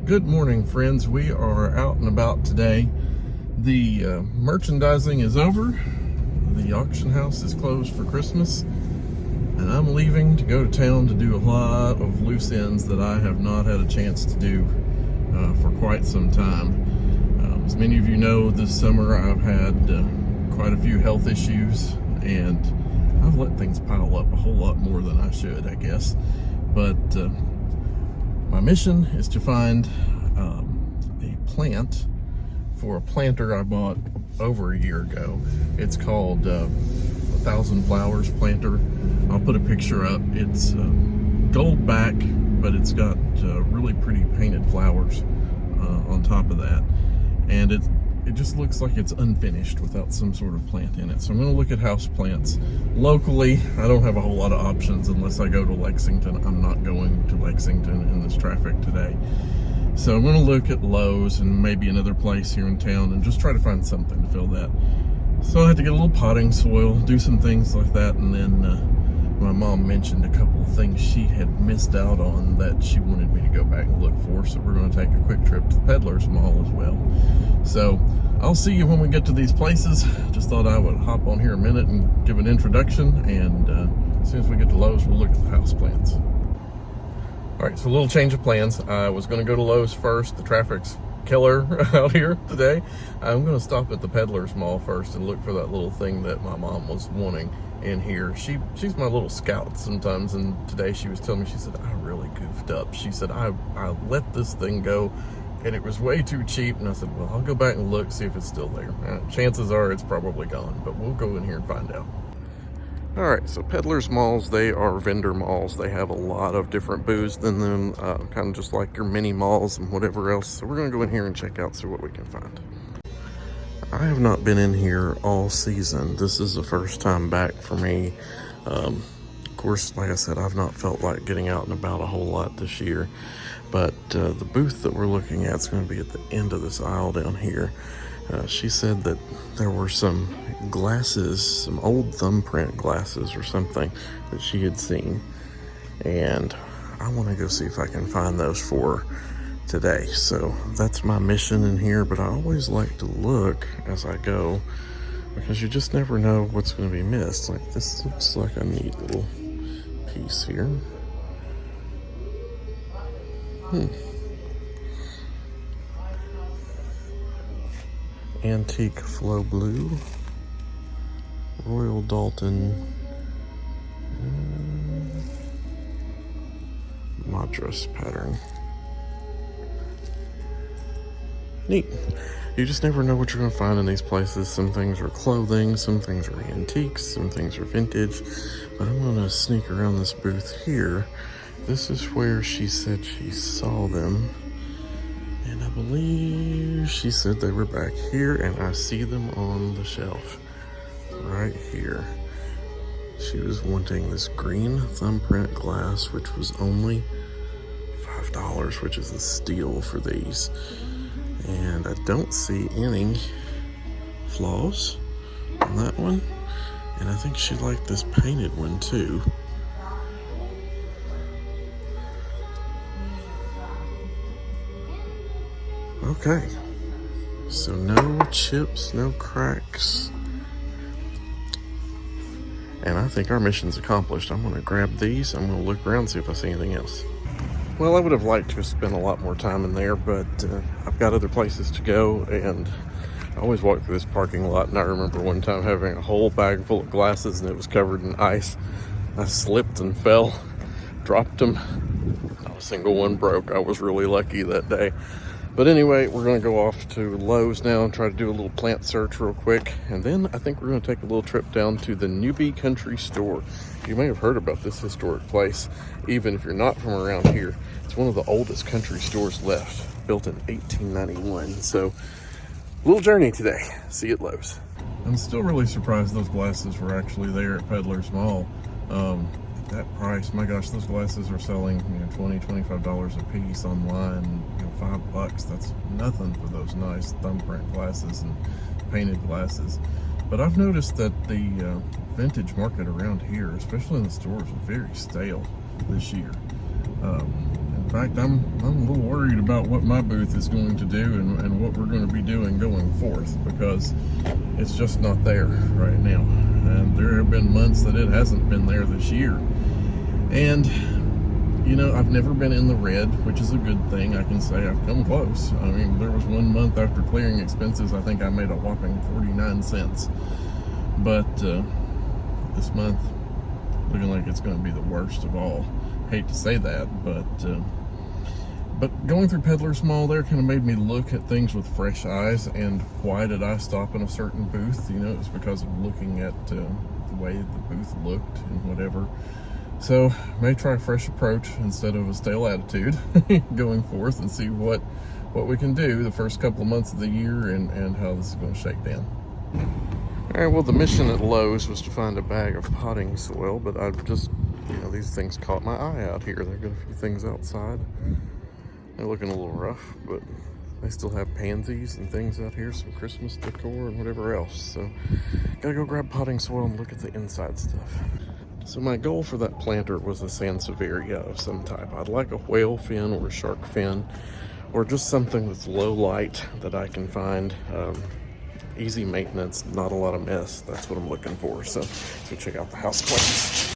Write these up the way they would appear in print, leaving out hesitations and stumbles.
Good morning, friends. We are out and about today. The merchandising is over. The auction house is closed for Christmas, and I'm leaving to go to town to do a lot of loose ends that I have not had a chance to do for quite some time. As many of you know, this summer I've had quite a few health issues, and I've let things pile up a whole lot more than I should, I guess. But my mission is to find a plant for a planter I bought over a year ago. It's called 1,000 Flowers planter. I'll put a picture up. It's gold back, but it's got really pretty painted flowers on top of that. And it just looks like it's unfinished without some sort of plant in it. So I'm going to look at house plants locally. I don't have a whole lot of options unless I go to Lexington. I'm not going to Lexington in this traffic today. So I'm going to look at Lowe's and maybe another place here in town and just try to find something to fill that. So I had to get a little potting soil, do some things like that, and then my mom mentioned a couple of things she had missed out on that she wanted me to go back and look for. So we're going to take a quick trip to the Peddler's Mall as well. So I'll see you when we get to these places. Just thought I would hop on here a minute and give an introduction, and as soon as we get to Lowe's, we'll look at the house plants. All right, so a little change of plans. I was going to go to Lowe's first. The traffic's killer out here today. I'm going to stop at the Peddler's Mall first and look for that little thing that my mom was wanting in here. She's my little scout sometimes, and today she was telling me, she said, I really goofed up. She said, I let this thing go and it was way too cheap. And I said, well, I'll go back and look, see if it's still there. Chances are it's probably gone, but we'll go in here and find out. All right, so Peddler's Malls, they are vendor malls. They have a lot of different booths in them, kind of just like your mini malls and whatever else. So we're gonna go in here and check out, see what we can find. I have not been in here all season. This is the first time back for me. Of course, like I said, I've not felt like getting out and about a whole lot this year. But the booth that we're looking at is going to be at the end of this aisle down here. She said that there were some glasses, some old thumbprint glasses or something that she had seen. And I want to go see if I can find those for her today. So that's my mission in here, but I always like to look as I go because you just never know what's going to be missed. Like, this looks like a neat little piece here. Antique Flow Blue, Royal Dalton, Madras pattern. Neat. You just never know what you're going to find in these places. Some things are clothing, some things are antiques, some things are vintage. But I'm going to sneak around this booth here. This is where she said she saw them. And I believe she said they were back here, and I see them on the shelf right here. She was wanting this green thumbprint glass, which was only $5, which is a steal for these. And I don't see any flaws on that one. And I think she liked this painted one too. Okay, so no chips, no cracks. And I think our mission's accomplished. I'm gonna grab these, I'm gonna look around and see if I see anything else. Well, I would have liked to have spent a lot more time in there, but I've got other places to go, and I always walk through this parking lot, and I remember one time having a whole bag full of glasses and it was covered in ice. I slipped and fell, dropped them. Not a single one broke. I was really lucky that day. But anyway, we're going to go off to Lowe's now and try to do a little plant search real quick. And then I think we're going to take a little trip down to the Newby Store. You may have heard about this historic place, even if you're not from around here. It's one of the oldest country stores left, built in 1891. So, a little journey today. See you at Lowe's. I'm still really surprised those glasses were actually there at Peddler's Mall. That price, my gosh, those glasses are selling, $20, $25 a piece online. $5, that's nothing for those nice thumbprint glasses and painted glasses. But I've noticed that the vintage market around here, especially in the stores, is very stale this year. And In fact, I'm a little worried about what my booth is going to do and what we're going to be doing going forth, because it's just not there right now. And there have been months that it hasn't been there this year. And, you know, I've never been in the red, which is a good thing. I can say I've come close. I mean, there was one month after clearing expenses, I think I made a whopping 49 cents. But this month, looking like it's going to be the worst of all. Hate to say that, but going through Peddler's Mall there kind of made me look at things with fresh eyes. And why did I stop in a certain booth? You know, it's because of looking at the way the booth looked and whatever. So may try a fresh approach instead of a stale attitude going forth, and see what we can do the first couple of months of the year and how this is going to shake down. All right, well, the mission at Lowe's was to find a bag of potting soil, but I've just, you know, these things caught my eye out here. They've got a few things outside. They're looking a little rough, but they still have pansies and things out here, some Christmas decor and whatever else. So gotta go grab potting soil and look at the inside stuff. So my goal for that planter was a Sansevieria of some type. I'd like a whale fin or a shark fin, or just something that's low light that I can find. Easy maintenance, not a lot of mess. That's what I'm looking for. So let's go check out the house plants.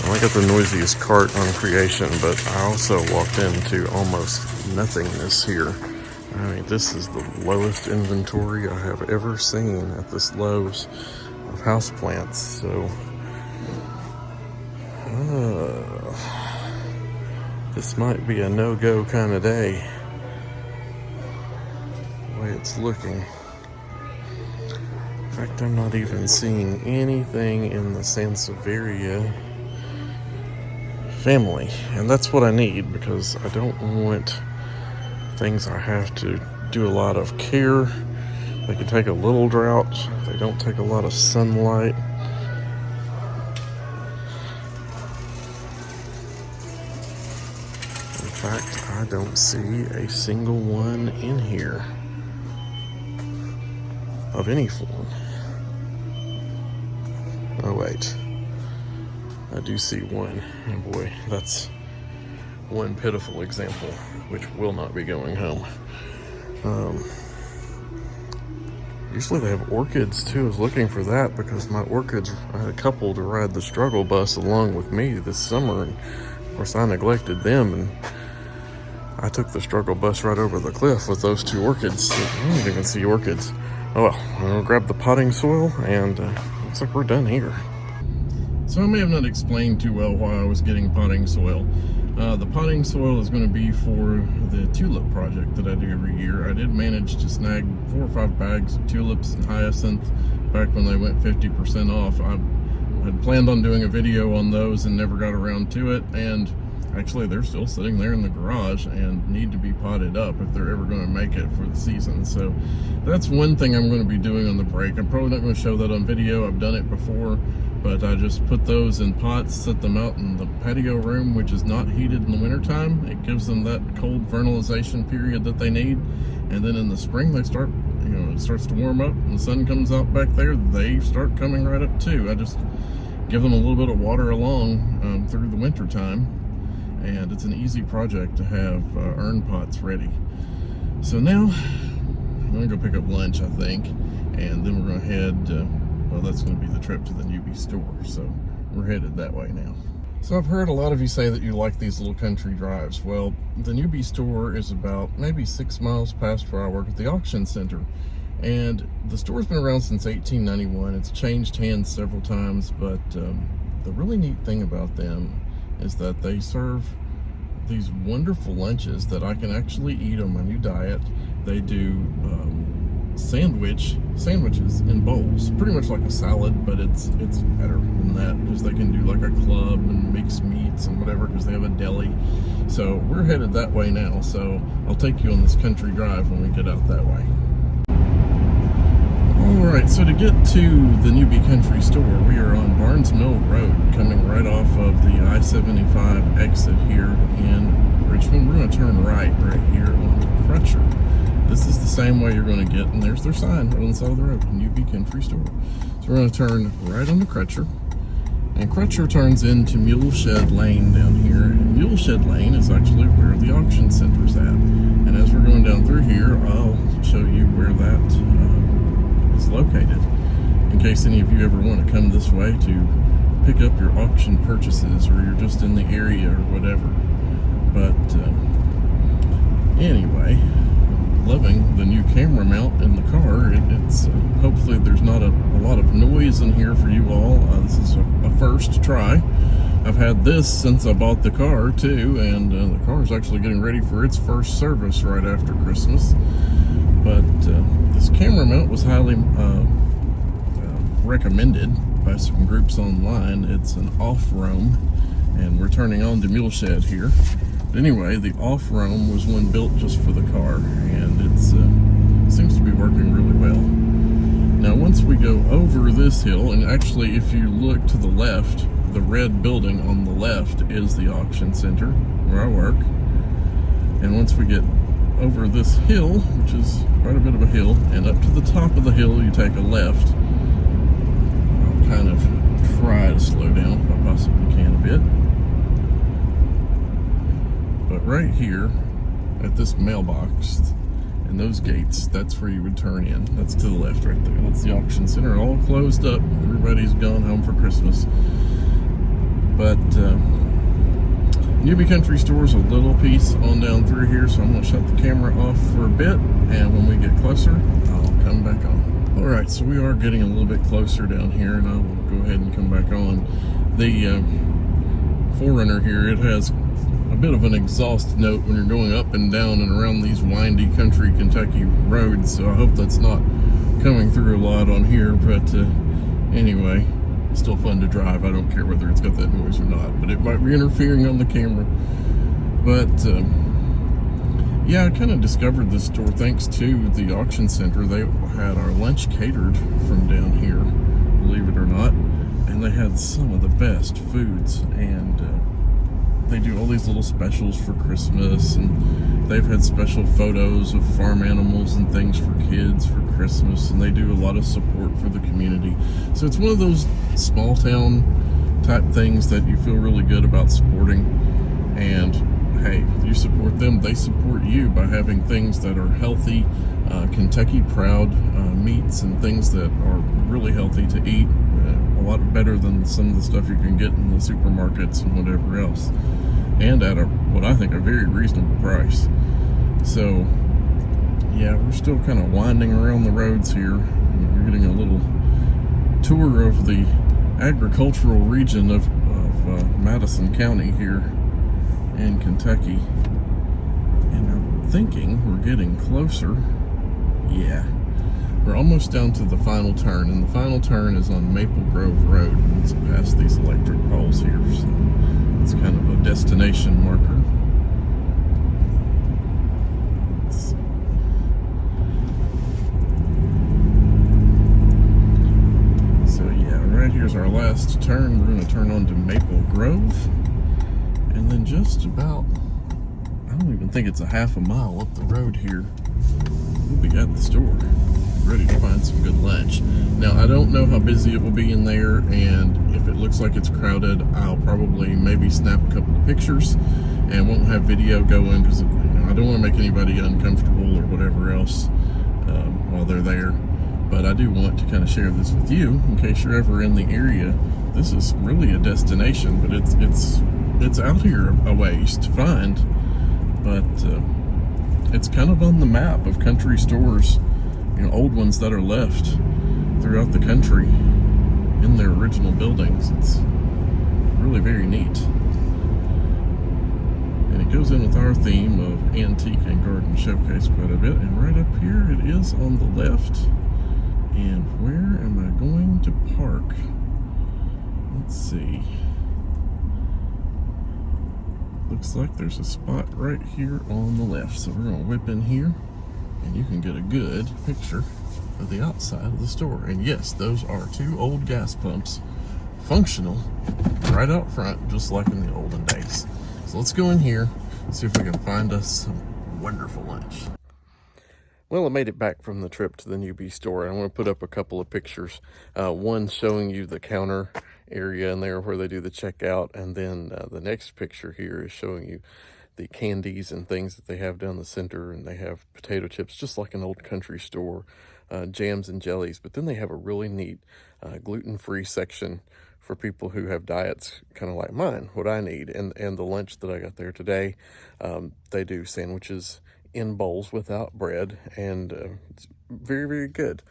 I got the noisiest cart on creation, but I also walked into almost nothingness here. I mean, this is the lowest inventory I have ever seen at this Lowe's of houseplants. So this might be a no-go kind of day, the way it's looking. In fact, I'm not even seeing anything in the Sansevieria family, and that's what I need, because I don't want things I have to do a lot of care. They can take a little drought. They don't take a lot of sunlight. In fact, I don't see a single one in here of any form. Oh wait, I do see one. Oh boy, that's one pitiful example, which will not be going home. Usually they have orchids too. I was looking for that because my orchids, I had a couple to ride the struggle bus along with me this summer, and of course I neglected them, and I took the struggle bus right over the cliff with those two orchids. I don't even see orchids. Oh well, I'll grab the potting soil, and looks like we're done here. So I may have not explained too well why I was getting potting soil. The potting soil is going to be for the tulip project that I do every year. I did manage to snag 4 or 5 bags of tulips and hyacinth back when they went 50% off. I had planned on doing a video on those and never got around to it, and actually they're still sitting there in the garage and need to be potted up if they're ever going to make it for the season. So that's one thing I'm going to be doing on the break. I'm probably not going to show that on video. I've done it before, but I just put those in pots, set them out in the patio room, which is not heated in the wintertime. It gives them that cold vernalization period that they need. And then in the spring, they start, you know, it starts to warm up and the sun comes out back there, they start coming right up too. I just give them a little bit of water along through the winter time. And it's an easy project to have urn pots ready. So now I'm gonna go pick up lunch, I think, and then we're gonna head, well, that's gonna be the trip to the Newby Store. So we're headed that way now. So I've heard a lot of you say that you like these little country drives. Well, the Newby Store is about maybe 6 miles past where I work at the auction center. And the store's been around since 1891. It's changed hands several times, but the really neat thing about them is that they serve these wonderful lunches that I can actually eat on my new diet. They do sandwiches in bowls, pretty much like a salad, but it's better than that, because they can do like a club and mixed meats and whatever, because they have a deli. So we're headed that way now, so I'll take you on this country drive when we get out that way. Alright, so to get to the Newby Country Store, we are on Barnes Mill Road, coming right off of the I-75 exit here in Richmond. We're going to turn right here on the Crutcher. This is the same way you're going to get, and there's their sign right on the side of the road, Newby Country Store. So we're going to turn right on the Crutcher, And Crutcher turns into Muleshed Lane down here. And Muleshed Lane is actually where the auction center's at. And as we're going down through here, I'll show you where that is located, in case any of you ever want to come this way to pick up your auction purchases, or you're just in the area or whatever. But anyway, loving the new camera mount in the car. It's hopefully there's not a lot of noise in here for you all. This is a first try. I've had this since I bought the car too, and the car is actually getting ready for its first service right after Christmas. But this camera mount was highly recommended by some groups online. It's an off-roam, and we're turning on to Muleshed here. But anyway, the off-roam was one built just for the car, and it seems to be working really well. Now once we go over this hill, and actually if you look to the left, the red building on the left is the auction center where I work. And once we get over this hill, which is quite a bit of a hill, and up to the top of the hill you take a left. I'll kind of try to slow down if I possibly can a bit. But right here at this mailbox and those gates, that's where you would turn in. That's to the left right there. That's the auction center, all closed up. Everybody's gone home for Christmas. But Newby Country Store's a little piece on down through here, so I'm going to shut the camera off for a bit, and when we get closer, I'll come back on. Alright, so we are getting a little bit closer down here, and I will go ahead and come back on. The 4Runner here, it has a bit of an exhaust note when you're going up and down and around these windy country Kentucky roads, so I hope that's not coming through a lot on here. But anyway, it's still fun to drive. I don't care whether it's got that noise or not, but it might be interfering on the camera. But yeah, I kind of discovered this store thanks to the auction center. They had our lunch catered from down here, believe it or not, and they had some of the best foods, and they do all these little specials for Christmas, and they've had special photos of farm animals and things for kids for Christmas, and they do a lot of support for the community. So it's one of those small town type things that you feel really good about supporting. And hey, you support them, they support you by having things that are healthy, Kentucky proud meats and things that are really healthy to eat. A lot better than some of the stuff you can get in the supermarkets and whatever else, and at what I think a very reasonable price. So yeah, we're still kind of winding around the roads here. We're getting a little tour of the agricultural region of Madison County here in Kentucky, and I'm thinking we're getting closer. Yeah, we're almost down to the final turn, and the final turn is on Maple Grove Road. It's past these electric poles here, so it's kind of a destination marker. So yeah, right here's our last turn. We're going to turn on to Maple Grove, and then just about, I don't even think it's a half a mile up the road here, we'll be at the store, ready to find some good lunch. Now, I don't know how busy it will be in there, and if it looks like it's crowded, I'll probably maybe snap a couple of pictures and won't have video going, because I don't want to make anybody uncomfortable or whatever else while they're there. But I do want to kind of share this with you in case you're ever in the area. This is really a destination, but it's out here a ways to find, but it's kind of on the map of country stores, you know, old ones that are left throughout the country in their original buildings. It's really very neat, and it goes in with our theme of antique and garden showcase quite a bit. And right up here it is on the left. And where am I going to park? Let's see. Looks like there's a spot right here on the left. So we're going to whip in here, and you can get a good picture of the outside of the store. And yes, those are two old gas pumps, functional, right out front, just like in the olden days. So let's go in here and see if we can find us some wonderful lunch. Well, I made it back from the trip to the Newby store. I want to put up a couple of pictures. One showing you the counter area in there where they do the checkout. And then the next picture here is showing you the candies and things that they have down the center, and they have potato chips just like an old country store, jams and jellies. But then they have a really neat gluten-free section for people who have diets kind of like mine, what I need. And the lunch that I got there today, they do sandwiches in bowls without bread, and it's very, very good.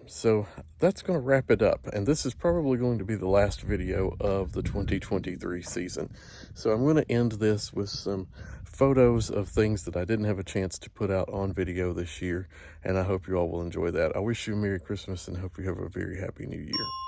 So that's going to wrap it up, and this is probably going to be the last video of the 2023 season. So I'm going to end this with some photos of things that I didn't have a chance to put out on video this year, and I hope you all will enjoy that. I wish you a Merry Christmas and hope you have a very happy New Year.